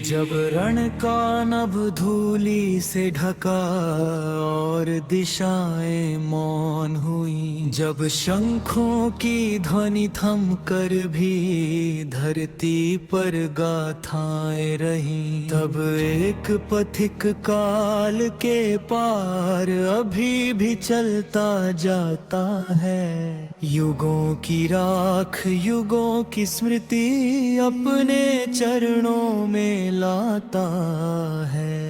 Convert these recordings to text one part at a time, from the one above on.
जब रण का नभ धूली से ढका और दिशाएं मौन हुई, जब शंखों की ध्वनि थम कर भी धरती पर गाथाएं रही, तब एक पथिक काल के पार अभी भी चलता जाता है। युगों की राख, युगों की स्मृति अपने चरणों में लाता है।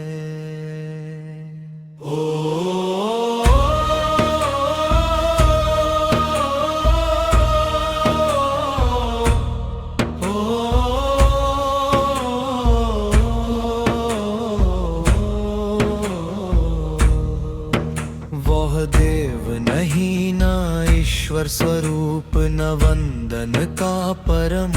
वह देव नहीं ना ईश्वर स्वरूप, न वंदन का परम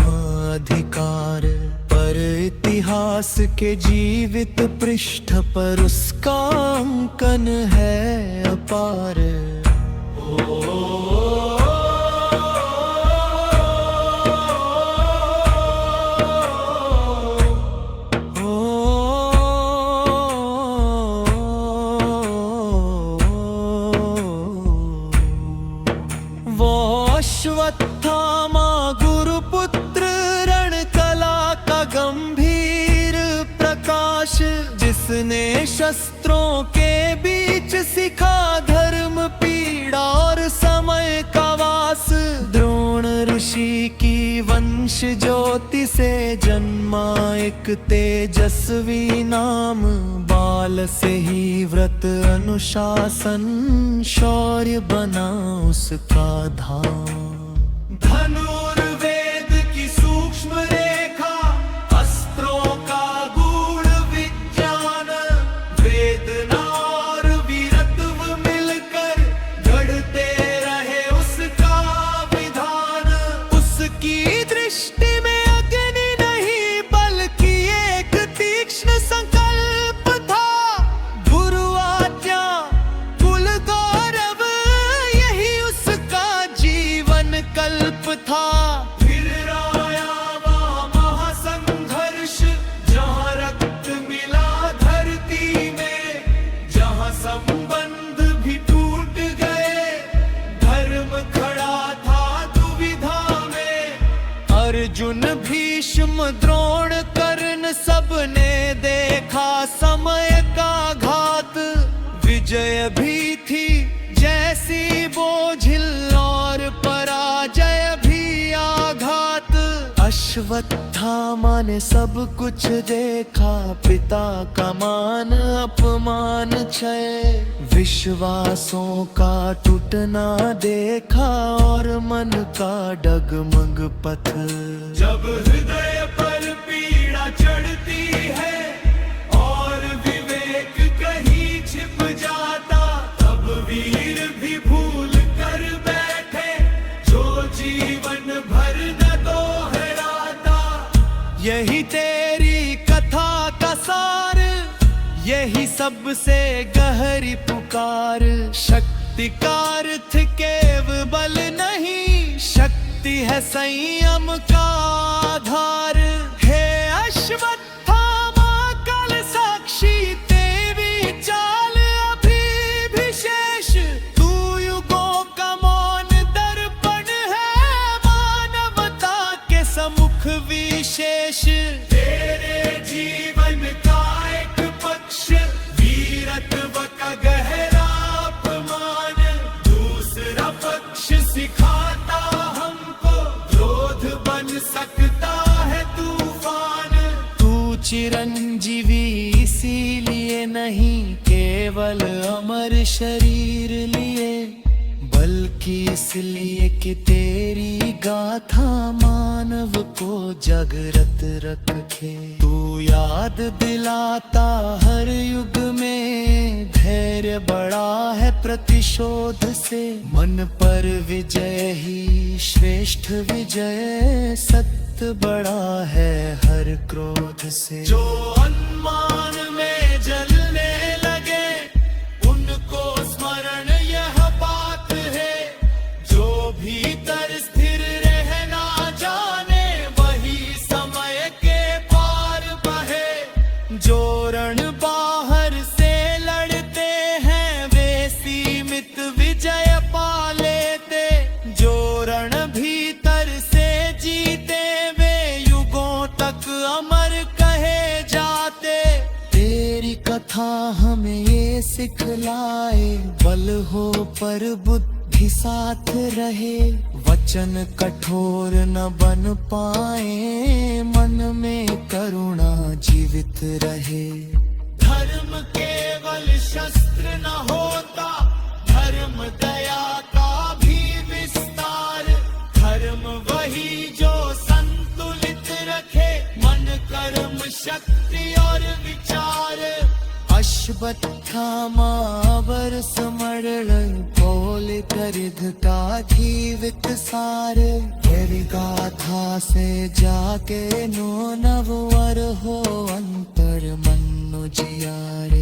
अधिकार, पर इतिहास के जीवित पृष्ठ पर उसका अंकन है अपार। अश्वत्थामा गुरुपुत्र, रण कला का गंभीर प्रकाश, जिसने शस्त्रों के बीच सिखा धर्म, पीड़ा और समय का वास। द्रोण ऋषि की वंश ज्योति से जन्मा एक तेजस्वी नाम, बाल से ही व्रत अनुशासन शौर्य बना उसका धाम। धनुर्वेद की सूक्ष्म रेखा, अस्त्रों का गूढ़ विज्ञान, वेदना और वीरत्व मिलकर गढ़ते रहे उसका विधान। उसकी दृष्टि में अग्नि नहीं बल्कि एक तीक्ष्ण संकल्प था। गुरु आज्ञा, कुल गौरव, यही उसका जीवन कल्प था। फिर आया वह महासंघर्ष, जहाँ रक्त मिला धरती में, जहाँ संबंध भी टूट गए, धर्म खड़ा था दुविधा में। अर्जुन, भीष्म, द्रोण, कर्ण, सबने देखा समय का घात। विजय भी थी जैसी बोझिल और पराजय भी आघात। अश्वत्थामा ने सब कुछ देखा, पिता का मान अपमान क्षय, विश्वासों का टूटना देखा और मन का डगमग पथ। जब हृदय पर पीड़ा चढ़ती है और विवेक कहीं छिप जाता, तब वीर भी भूल कर बैठे जो जीवन भर न दोहराता। यही तेरी कथा का सार, यही सबसे गहरी पुकार। शक्ति का अर्थ केवल नहीं, शक्ति है संयम का आधार। हे अश्वत्थामा कल साक्षी, तेरी चाल अभी भी शेष। तू युगों का मौन दर्पण है, मानवता के सम्मुख विशेष। तेरे जीवन का एक पक्ष, वीरत्व का गहरा अपमान, दूसरा पक्ष सिखाता हमको क्रोध बन सकता है तूफान। तू चिरंजीवी इसीलिए नहीं केवल अमर शरीर लिए, बल्कि इसलिए कि तेरी गाथा मानव को जागृत रखे। तू याद दिलाता हर युग में, धैर्य बड़ा है प्रतिशोध से। मन पर विजय ही श्रेष्ठ विजय, सत्य बड़ा है हर क्रोध से। जो अनमान में जलने लगे, उनको स्मरण यह बात है, जो भीतर स्थिर रहना जाने, वही समय के पार बहे। सिखलाए, बल हो पर बुद्धि साथ रहे, वचन कठोर न बन पाए, मन में करुणा जीवित रहे। धर्म केवल शस्त्र न होता, धर्म दया का भी विस्तार, धर्म वही जो संतुलित रखे, मन कर्म शक्ति और विचार। अश्वत्थामावर स्मरण बोल करिध का जीवित सार, तेरी गाथा से जाके नो नववर हो, अंतर मनु जियारे।